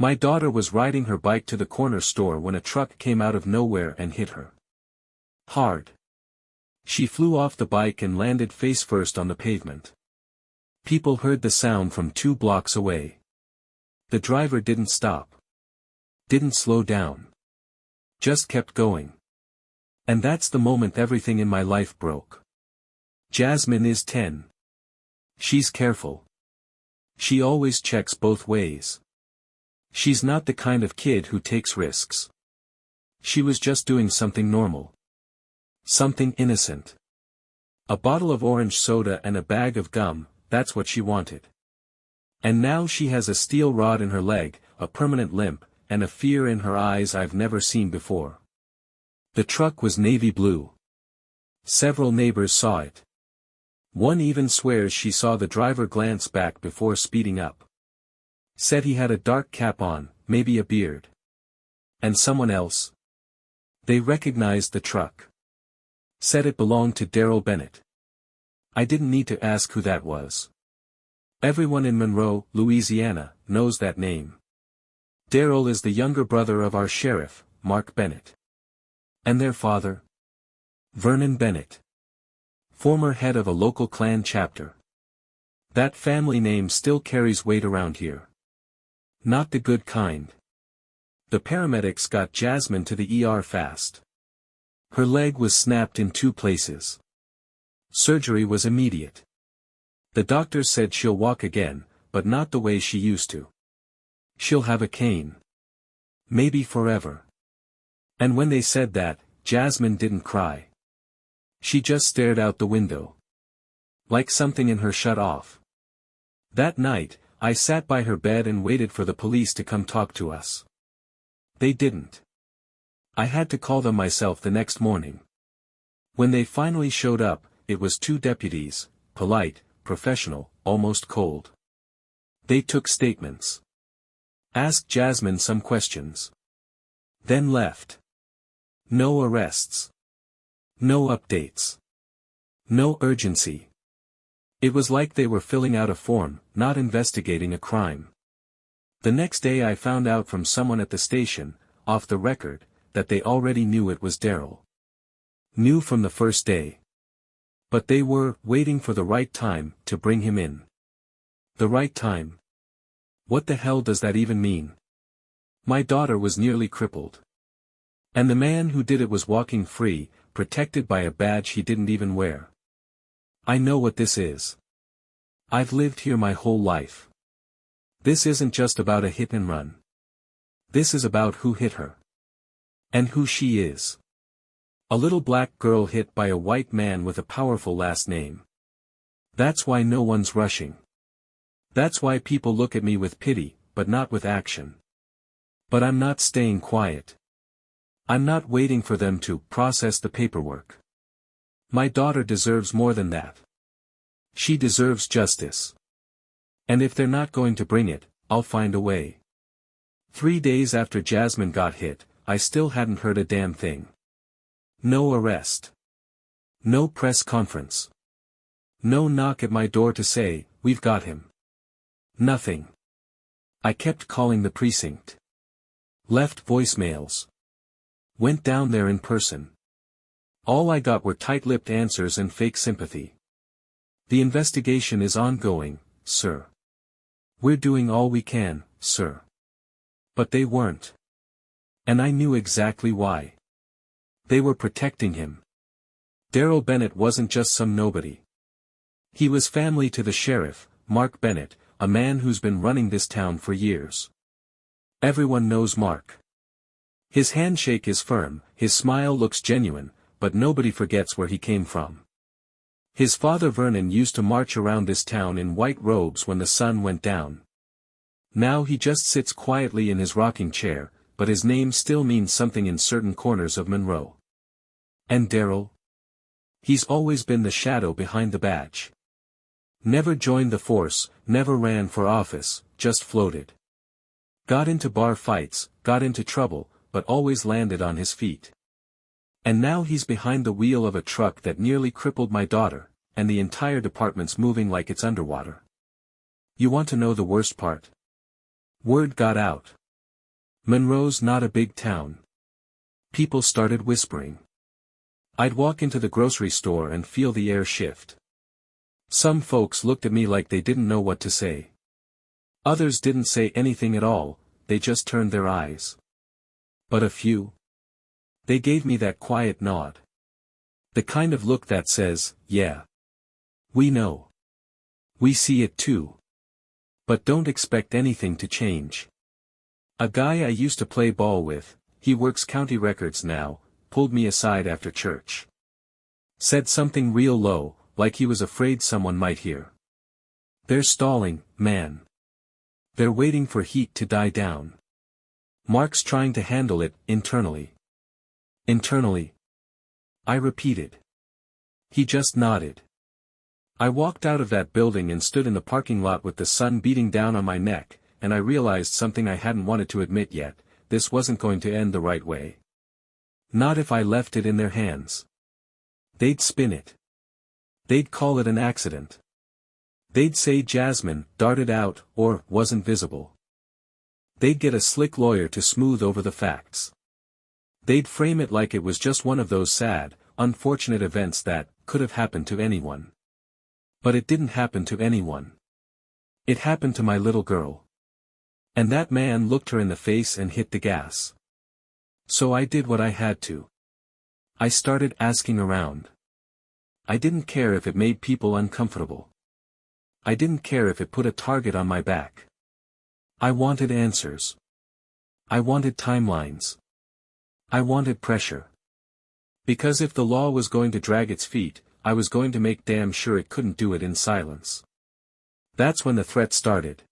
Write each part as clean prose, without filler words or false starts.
My daughter was riding her bike to the corner store when a truck came out of nowhere and hit her hard. She flew off the bike and landed face first on the pavement. People heard the sound from 2 blocks away. The driver didn't stop. Didn't slow down. Just kept going. And that's the moment everything in my life broke. Jasmine is 10. She's careful. She always checks both ways. She's not the kind of kid who takes risks. She was just doing something normal. Something innocent. A bottle of orange soda and a bag of gum, that's what she wanted. And now she has a steel rod in her leg, a permanent limp, and a fear in her eyes I've never seen before. The truck was navy blue. Several neighbors saw it. One even swears she saw the driver glance back before speeding up. Said he had a dark cap on, maybe a beard. And someone else? They recognized the truck. Said it belonged to Darrell Bennett. I didn't need to ask who that was. Everyone in Monroe, Louisiana, knows that name. Darrell is the younger brother of our sheriff, Mark Bennett. And their father? Vernon Bennett. Former head of a local Klan chapter. That family name still carries weight around here. Not the good kind. The paramedics got Jasmine to the ER fast. Her leg was snapped in 2 places. Surgery was immediate. The doctors said she'll walk again, but not the way she used to. She'll have a cane. Maybe forever. And when they said that, Jasmine didn't cry. She just stared out the window. Like something in her shut off. That night, I sat by her bed and waited for the police to come talk to us. They didn't. I had to call them myself the next morning. When they finally showed up, it was 2 deputies, polite, professional, almost cold. They took statements. Asked Jasmine some questions. Then left. No arrests. No updates. No urgency. It was like they were filling out a form, not investigating a crime. The next day I found out from someone at the station, off the record, that they already knew it was Darrell. Knew from the first day. But they were waiting for the right time to bring him in. The right time? What the hell does that even mean? My daughter was nearly crippled. And the man who did it was walking free, protected by a badge he didn't even wear. I know what this is. I've lived here my whole life. This isn't just about a hit and run. This is about who hit her. And who she is. A little black girl hit by a white man with a powerful last name. That's why no one's rushing. That's why people look at me with pity, but not with action. But I'm not staying quiet. I'm not waiting for them to process the paperwork. My daughter deserves more than that. She deserves justice. And if they're not going to bring it, I'll find a way. 3 days after Jasmine got hit, I still hadn't heard a damn thing. No arrest. No press conference. No knock at my door to say, we've got him. Nothing. I kept calling the precinct. Left voicemails. Went down there in person. All I got were tight-lipped answers and fake sympathy. The investigation is ongoing, sir. We're doing all we can, sir. But they weren't. And I knew exactly why. They were protecting him. Darrell Bennett wasn't just some nobody. He was family to the sheriff, Mark Bennett, a man who's been running this town for years. Everyone knows Mark. His handshake is firm, his smile looks genuine, but nobody forgets where he came from. His father Vernon used to march around this town in white robes when the sun went down. Now he just sits quietly in his rocking chair, but his name still means something in certain corners of Monroe. And Darrell? He's always been the shadow behind the badge. Never joined the force, never ran for office, just floated. Got into bar fights, got into trouble, but always landed on his feet. And now he's behind the wheel of a truck that nearly crippled my daughter, and the entire department's moving like it's underwater. You want to know the worst part? Word got out. Monroe's not a big town. People started whispering. I'd walk into the grocery store and feel the air shift. Some folks looked at me like they didn't know what to say. Others didn't say anything at all, they just turned their eyes. But a few? They gave me that quiet nod. The kind of look that says, yeah. We know. We see it too. But don't expect anything to change. A guy I used to play ball with, he works county records now, pulled me aside after church. Said something real low, like he was afraid someone might hear. They're stalling, man. They're waiting for heat to die down. Mark's trying to handle it, internally. Internally? I repeated. He just nodded. I walked out of that building and stood in the parking lot with the sun beating down on my neck, and I realized something I hadn't wanted to admit yet: this wasn't going to end the right way. Not if I left it in their hands. They'd spin it. They'd call it an accident. They'd say Jasmine darted out, or wasn't visible. They'd get a slick lawyer to smooth over the facts. They'd frame it like it was just one of those sad, unfortunate events that could have happened to anyone. But it didn't happen to anyone. It happened to my little girl. And that man looked her in the face and hit the gas. So I did what I had to. I started asking around. I didn't care if it made people uncomfortable. I didn't care if it put a target on my back. I wanted answers. I wanted timelines. I wanted pressure. Because if the law was going to drag its feet, I was going to make damn sure it couldn't do it in silence. That's when the threat started.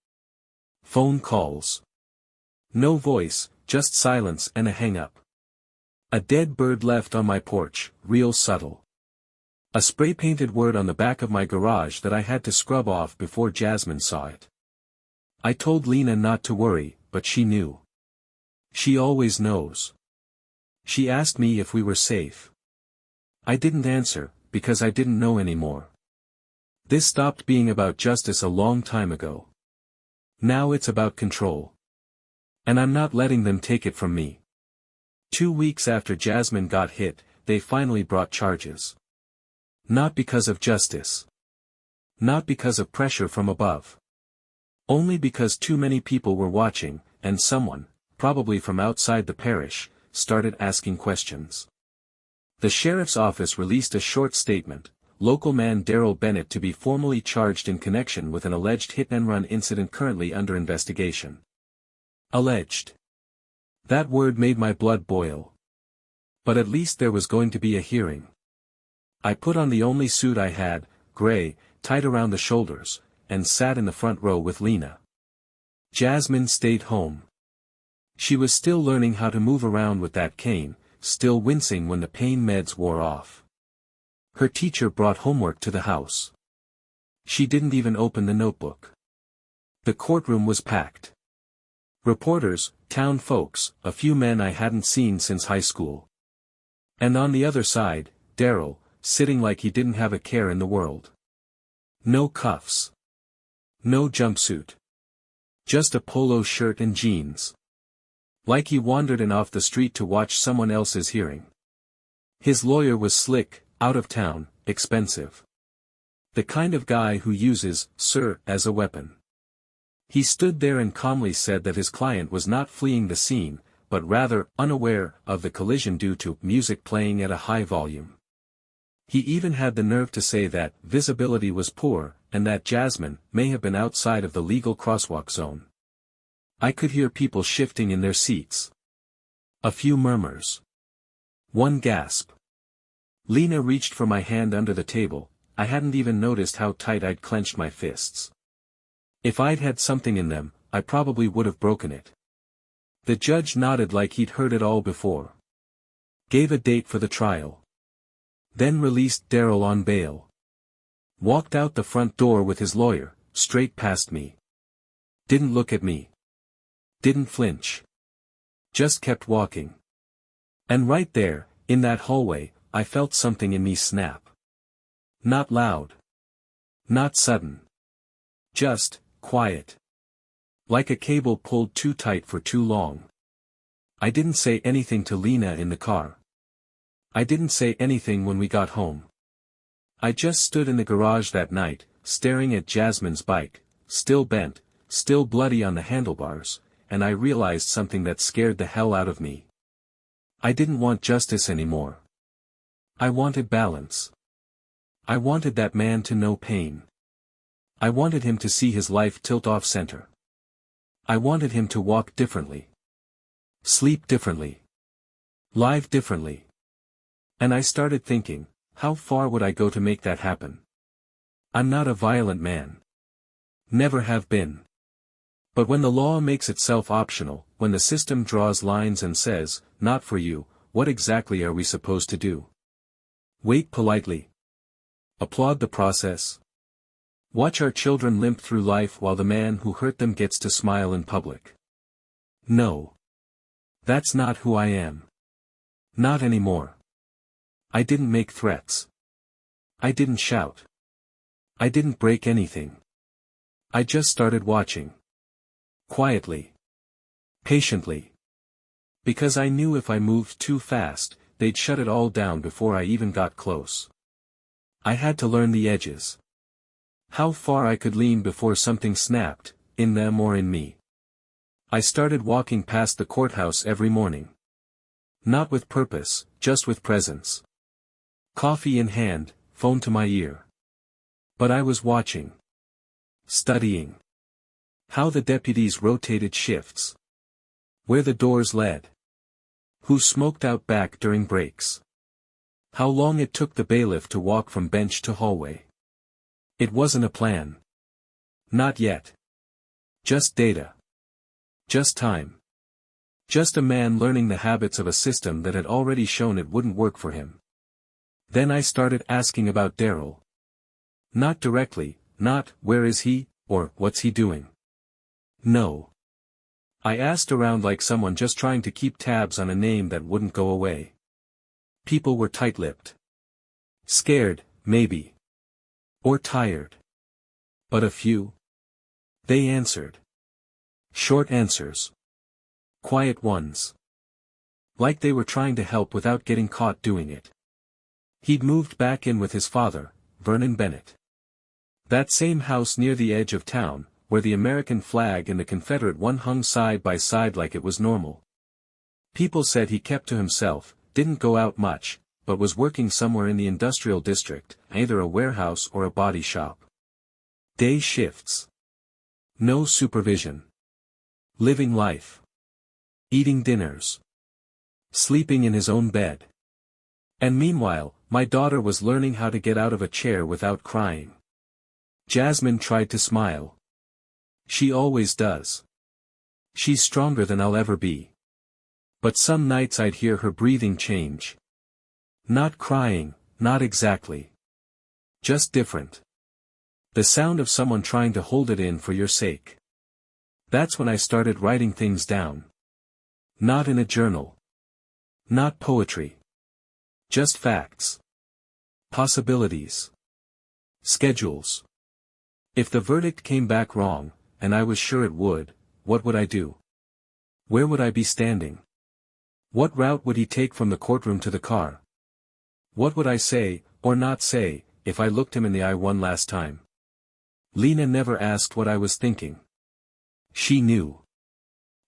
Phone calls. No voice, just silence and a hang-up. A dead bird left on my porch, real subtle. A spray-painted word on the back of my garage that I had to scrub off before Jasmine saw it. I told Lena not to worry, but she knew. She always knows. She asked me if we were safe. I didn't answer, because I didn't know anymore. This stopped being about justice a long time ago. Now it's about control. And I'm not letting them take it from me. 2 weeks after Jasmine got hit, they finally brought charges. Not because of justice. Not because of pressure from above. Only because too many people were watching, and someone, probably from outside the parish, started asking questions. The sheriff's office released a short statement: local man Daryl Bennett to be formally charged in connection with an alleged hit-and-run incident currently under investigation. Alleged. That word made my blood boil. But at least there was going to be a hearing. I put on the only suit I had, gray, tied around the shoulders, and sat in the front row with Lena. Jasmine stayed home. She was still learning how to move around with that cane, still wincing when the pain meds wore off. Her teacher brought homework to the house. She didn't even open the notebook. The courtroom was packed. Reporters, town folks, a few men I hadn't seen since high school. And on the other side, Daryl, sitting like he didn't have a care in the world. No cuffs. No jumpsuit. Just a polo shirt and jeans. Like he wandered in off the street to watch someone else's hearing. His lawyer was slick, out of town, expensive. The kind of guy who uses "sir" as a weapon. He stood there and calmly said that his client was not fleeing the scene, but rather unaware of the collision due to music playing at a high volume. He even had the nerve to say that visibility was poor, and that Jasmine may have been outside of the legal crosswalk zone. I could hear people shifting in their seats. A few murmurs. One gasp. Lena reached for my hand under the table. I hadn't even noticed how tight I'd clenched my fists. If I'd had something in them, I probably would have broken it. The judge nodded like he'd heard it all before. Gave a date for the trial. Then released Daryl on bail. Walked out the front door with his lawyer, straight past me. Didn't look at me. Didn't flinch. Just kept walking. And right there, in that hallway, I felt something in me snap. Not loud. Not sudden. Just quiet. Like a cable pulled too tight for too long. I didn't say anything to Lena in the car. I didn't say anything when we got home. I just stood in the garage that night, staring at Jasmine's bike, still bent, still bloody on the handlebars, and I realized something that scared the hell out of me. I didn't want justice anymore. I wanted balance. I wanted that man to know pain. I wanted him to see his life tilt off center. I wanted him to walk differently. Sleep differently. Live differently. And I started thinking, how far would I go to make that happen? I'm not a violent man. Never have been. But when the law makes itself optional, when the system draws lines and says, not for you, what exactly are we supposed to do? Wait politely? Applaud the process? Watch our children limp through life while the man who hurt them gets to smile in public? No. That's not who I am. Not anymore. I didn't make threats. I didn't shout. I didn't break anything. I just started watching. Quietly. Patiently. Because I knew if I moved too fast, they'd shut it all down before I even got close. I had to learn the edges. How far I could lean before something snapped, in them or in me. I started walking past the courthouse every morning. Not with purpose, just with presence. Coffee in hand, phone to my ear. But I was watching. Studying. How the deputies rotated shifts. Where the doors led. Who smoked out back during breaks. How long it took the bailiff to walk from bench to hallway. It wasn't a plan. Not yet. Just data. Just time. Just a man learning the habits of a system that had already shown it wouldn't work for him. Then I started asking about Daryl. Not directly, not, where is he, or, what's he doing? No. I asked around like someone just trying to keep tabs on a name that wouldn't go away. People were tight-lipped. Scared, maybe. Or tired. But a few. They answered. Short answers. Quiet ones. Like they were trying to help without getting caught doing it. He'd moved back in with his father, Vernon Bennett. That same house near the edge of town, where the American flag and the Confederate one hung side by side like it was normal. People said he kept to himself, didn't go out much, but was working somewhere in the industrial district, either a warehouse or a body shop. Day shifts. No supervision. Living life. Eating dinners. Sleeping in his own bed. And meanwhile, my daughter was learning how to get out of a chair without crying. Jasmine tried to smile. She always does. She's stronger than I'll ever be. But some nights I'd hear her breathing change. Not crying, not exactly. Just different. The sound of someone trying to hold it in for your sake. That's when I started writing things down. Not in a journal. Not poetry. Just facts. Possibilities. Schedules. If the verdict came back wrong, and I was sure it would, what would I do? Where would I be standing? What route would he take from the courtroom to the car? What would I say, or not say, if I looked him in the eye one last time? Lena never asked what I was thinking. She knew.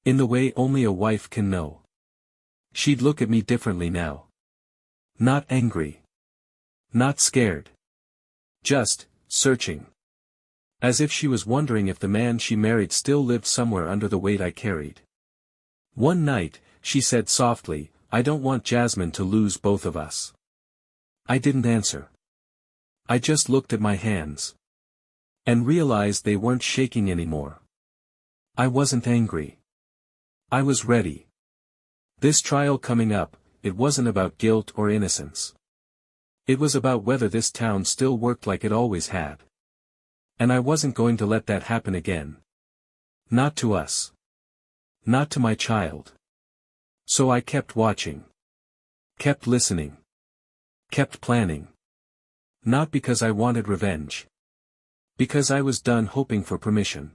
In the way only a wife can know. She'd look at me differently now. Not angry. Not scared. Just, searching. As if she was wondering if the man she married still lived somewhere under the weight I carried. One night, she said softly, I don't want Jasmine to lose both of us. I didn't answer. I just looked at my hands. And realized they weren't shaking anymore. I wasn't angry. I was ready. This trial coming up, it wasn't about guilt or innocence. It was about whether this town still worked like it always had. And I wasn't going to let that happen again. Not to us. Not to my child. So I kept watching. Kept listening. Kept planning. Not because I wanted revenge. Because I was done hoping for permission.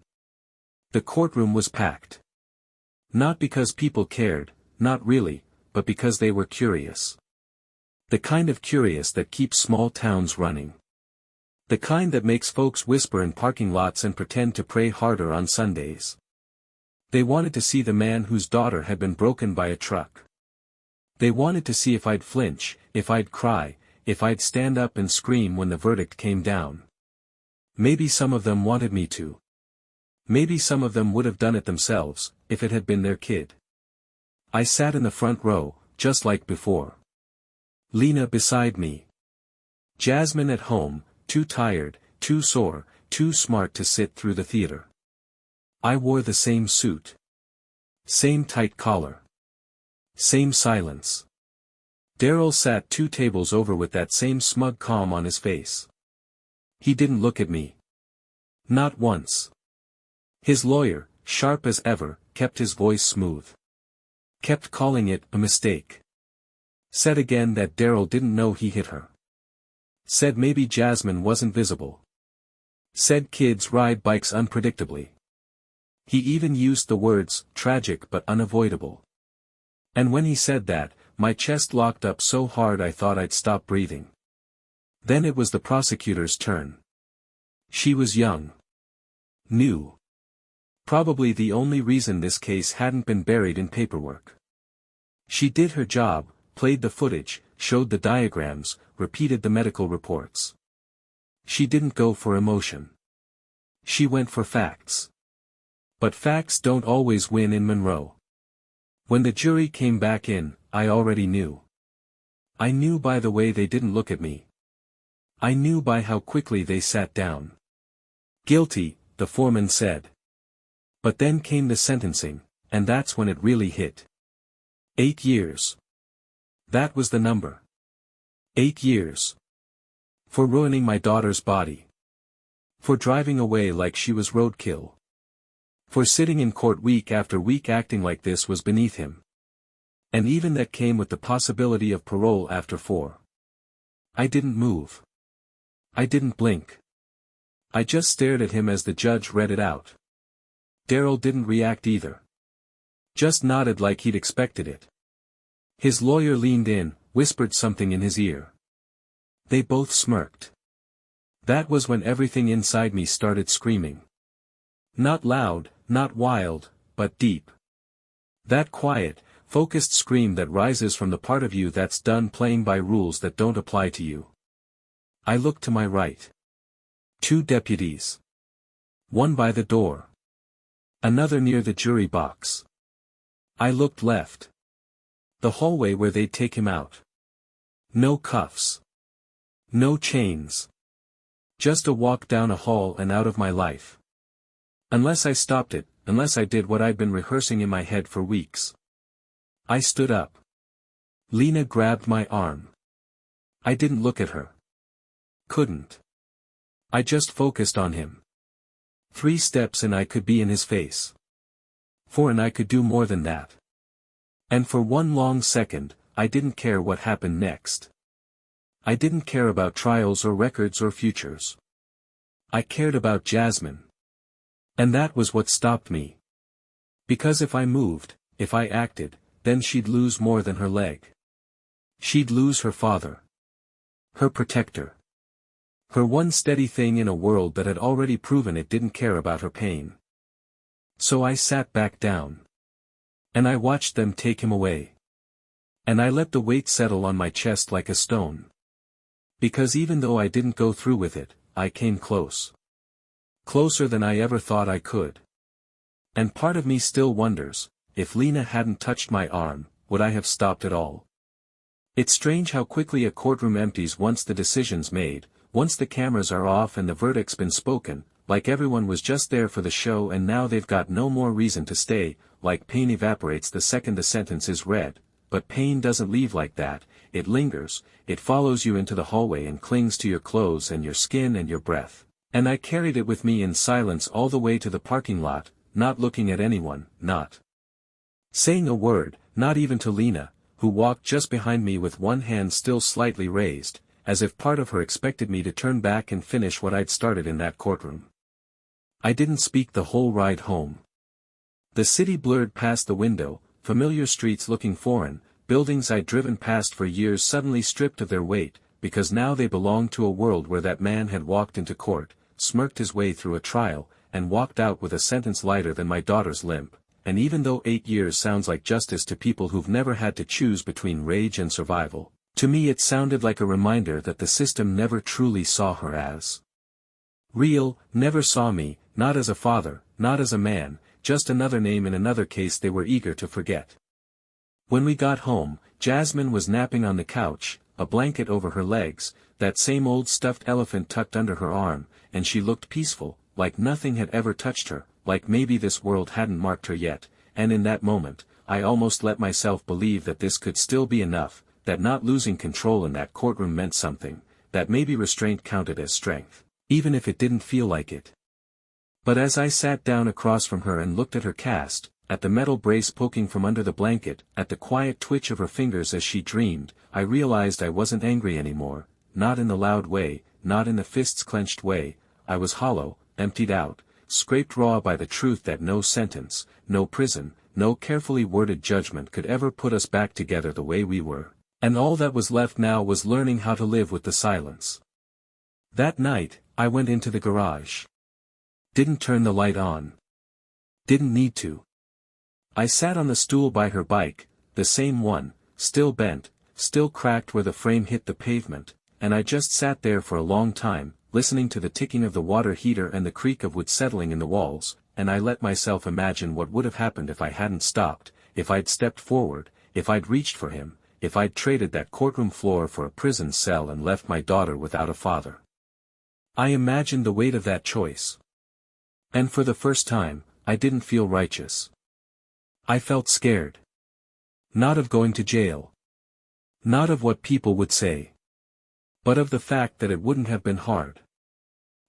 The courtroom was packed. Not because people cared, not really, but because they were curious. The kind of curious that keeps small towns running. The kind that makes folks whisper in parking lots and pretend to pray harder on Sundays. They wanted to see the man whose daughter had been broken by a truck. They wanted to see if I'd flinch, if I'd cry, if I'd stand up and scream when the verdict came down. Maybe some of them wanted me to. Maybe some of them would have done it themselves, if it had been their kid. I sat in the front row, just like before. Lena beside me. Jasmine at home, too tired, too sore, too smart to sit through the theater. I wore the same suit. Same tight collar. Same silence. Darryl sat 2 tables over with that same smug calm on his face. He didn't look at me. Not once. His lawyer, sharp as ever, kept his voice smooth. Kept calling it a mistake. Said again that Darryl didn't know he hit her. Said maybe Jasmine wasn't visible. Said kids ride bikes unpredictably. He even used the words, tragic but unavoidable. And when he said that, my chest locked up so hard I thought I'd stop breathing. Then it was the prosecutor's turn. She was young. New. Probably the only reason this case hadn't been buried in paperwork. She did her job, played the footage, showed the diagrams, repeated the medical reports. She didn't go for emotion. She went for facts. But facts don't always win in Monroe. When the jury came back in, I already knew. I knew by the way they didn't look at me. I knew by how quickly they sat down. Guilty, the foreman said. But then came the sentencing, and that's when it really hit. 8 years. That was the number. 8 years. For ruining my daughter's body. For driving away like she was roadkill. For sitting in court week after week acting like this was beneath him. And even that came with the possibility of parole after 4. I didn't move. I didn't blink. I just stared at him as the judge read it out. Darryl didn't react either. Just nodded like he'd expected it. His lawyer leaned in, whispered something in his ear. They both smirked. That was when everything inside me started screaming. Not loud, not wild, but deep. That quiet, focused scream that rises from the part of you that's done playing by rules that don't apply to you. I looked to my right. 2 deputies. One by the door. Another near the jury box. I looked left. The hallway where they'd take him out. No cuffs. No chains. Just a walk down a hall and out of my life. Unless I stopped it, unless I did what I'd been rehearsing in my head for weeks. I stood up. Lena grabbed my arm. I didn't look at her. Couldn't. I just focused on him. 3 steps and I could be in his face. 4 and I could do more than that. And for one long second, I didn't care what happened next. I didn't care about trials or records or futures. I cared about Jasmine. And that was what stopped me. Because if I moved, if I acted, then she'd lose more than her leg. She'd lose her father. Her protector. Her one steady thing in a world that had already proven it didn't care about her pain. So I sat back down. And I watched them take him away. And I let the weight settle on my chest like a stone. Because even though I didn't go through with it, I came close. Closer than I ever thought I could. And part of me still wonders, if Lena hadn't touched my arm, would I have stopped at all? It's strange how quickly a courtroom empties once the decision's made, once the cameras are off and the verdict's been spoken, like everyone was just there for the show and now they've got no more reason to stay, like pain evaporates the second the sentence is read, but pain doesn't leave like that, it lingers, it follows you into the hallway and clings to your clothes and your skin and your breath. And I carried it with me in silence all the way to the parking lot, not looking at anyone, not saying a word, not even to Lena, who walked just behind me with one hand still slightly raised, as if part of her expected me to turn back and finish what I'd started in that courtroom. I didn't speak the whole ride home. The city blurred past the window, familiar streets looking foreign, buildings I'd driven past for years suddenly stripped of their weight, because now they belonged to a world where that man had walked into court, smirked his way through a trial, and walked out with a sentence lighter than my daughter's limp. And even though 8 years sounds like justice to people who've never had to choose between rage and survival, to me it sounded like a reminder that the system never truly saw her as real, never saw me, not as a father, not as a man, just another name in another case they were eager to forget. When we got home, Jasmine was napping on the couch, a blanket over her legs, that same old stuffed elephant tucked under her arm, and she looked peaceful, like nothing had ever touched her, like maybe this world hadn't marked her yet, and in that moment, I almost let myself believe that this could still be enough, that not losing control in that courtroom meant something, that maybe restraint counted as strength, even if it didn't feel like it. But as I sat down across from her and looked at her cast, at the metal brace poking from under the blanket, at the quiet twitch of her fingers as she dreamed, I realized I wasn't angry anymore, not in the loud way, not in the fists clenched way. I was hollow, emptied out, scraped raw by the truth that no sentence, no prison, no carefully worded judgment could ever put us back together the way we were, and all that was left now was learning how to live with the silence. That night, I went into the garage. Didn't turn the light on. Didn't need to. I sat on the stool by her bike, the same one, still bent, still cracked where the frame hit the pavement, and I just sat there for a long time, listening to the ticking of the water heater and the creak of wood settling in the walls, and I let myself imagine what would have happened if I hadn't stopped, if I'd stepped forward, if I'd reached for him, if I'd traded that courtroom floor for a prison cell and left my daughter without a father. I imagined the weight of that choice. And for the first time, I didn't feel righteous. I felt scared. Not of going to jail. Not of what people would say. But of the fact that it wouldn't have been hard.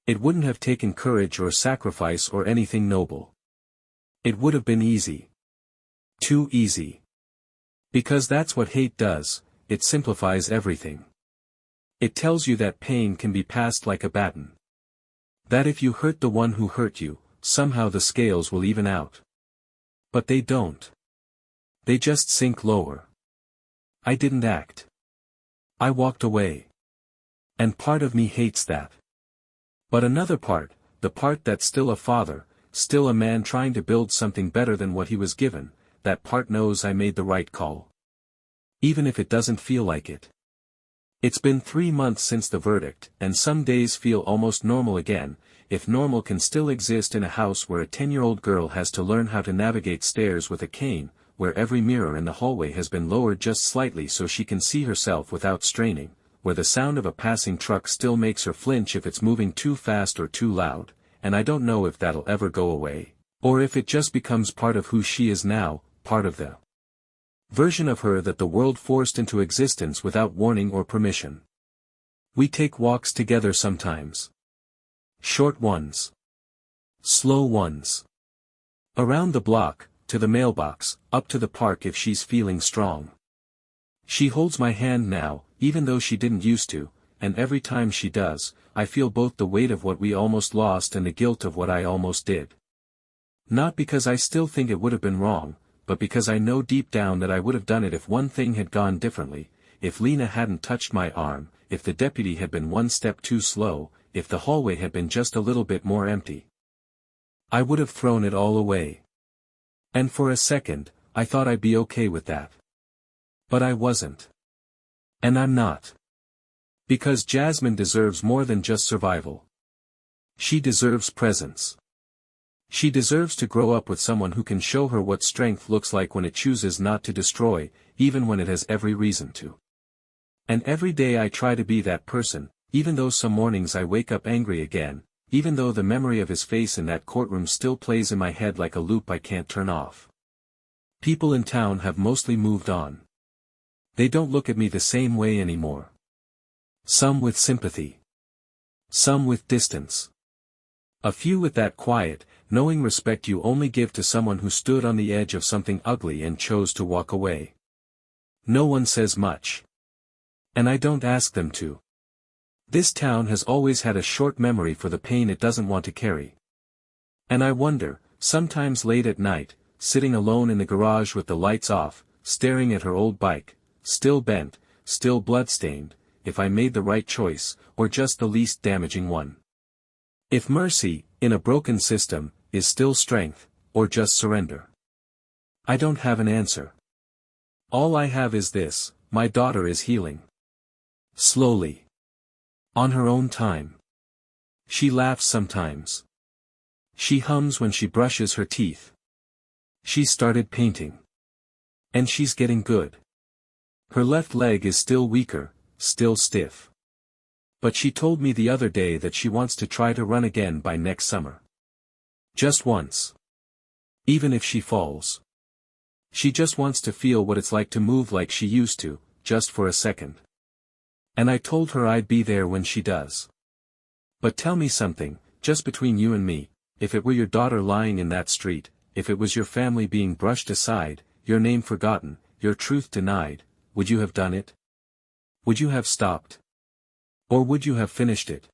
It wouldn't have taken courage or sacrifice or anything noble. It would have been easy. Too easy. Because that's what hate does, it simplifies everything. It tells you that pain can be passed like a baton. That if you hurt the one who hurt you, somehow the scales will even out. But they don't. They just sink lower. I didn't act. I walked away. And part of me hates that. But another part, the part that's still a father, still a man trying to build something better than what he was given, that part knows I made the right call. Even if it doesn't feel like it. It's been 3 months since the verdict, and some days feel almost normal again, if normal can still exist in a house where a 10-year-old girl has to learn how to navigate stairs with a cane, where every mirror in the hallway has been lowered just slightly so she can see herself without straining, where the sound of a passing truck still makes her flinch if it's moving too fast or too loud, and I don't know if that'll ever go away, or if it just becomes part of who she is now, part of the version of her that the world forced into existence without warning or permission. We take walks together sometimes. Short ones. Slow ones. Around the block, to the mailbox, up to the park if she's feeling strong. She holds my hand now, even though she didn't used to, and every time she does, I feel both the weight of what we almost lost and the guilt of what I almost did. Not because I still think it would have been wrong, but because I know deep down that I would have done it if one thing had gone differently, if Lena hadn't touched my arm, if the deputy had been one step too slow, if the hallway had been just a little bit more empty. I would have thrown it all away. And for a second, I thought I'd be okay with that. But I wasn't. And I'm not. Because Jasmine deserves more than just survival. She deserves presence. She deserves to grow up with someone who can show her what strength looks like when it chooses not to destroy, even when it has every reason to. And every day I try to be that person, even though some mornings I wake up angry again, even though the memory of his face in that courtroom still plays in my head like a loop I can't turn off. People in town have mostly moved on. They don't look at me the same way anymore. Some with sympathy. Some with distance. A few with that quiet, knowing respect you only give to someone who stood on the edge of something ugly and chose to walk away. No one says much. And I don't ask them to. This town has always had a short memory for the pain it doesn't want to carry. And I wonder, sometimes late at night, sitting alone in the garage with the lights off, staring at her old bike, still bent, still bloodstained, if I made the right choice, or just the least damaging one. If mercy, in a broken system, is still strength, or just surrender. I don't have an answer. All I have is this: my daughter is healing. Slowly. On her own time. She laughs sometimes. She hums when she brushes her teeth. She started painting. And she's getting good. Her left leg is still weaker, still stiff. But she told me the other day that she wants to try to run again by next summer. Just once. Even if she falls. She just wants to feel what it's like to move like she used to, just for a second. And I told her I'd be there when she does. But tell me something, just between you and me, if it were your daughter lying in that street, if it was your family being brushed aside, your name forgotten, your truth denied, would you have done it? Would you have stopped? Or would you have finished it?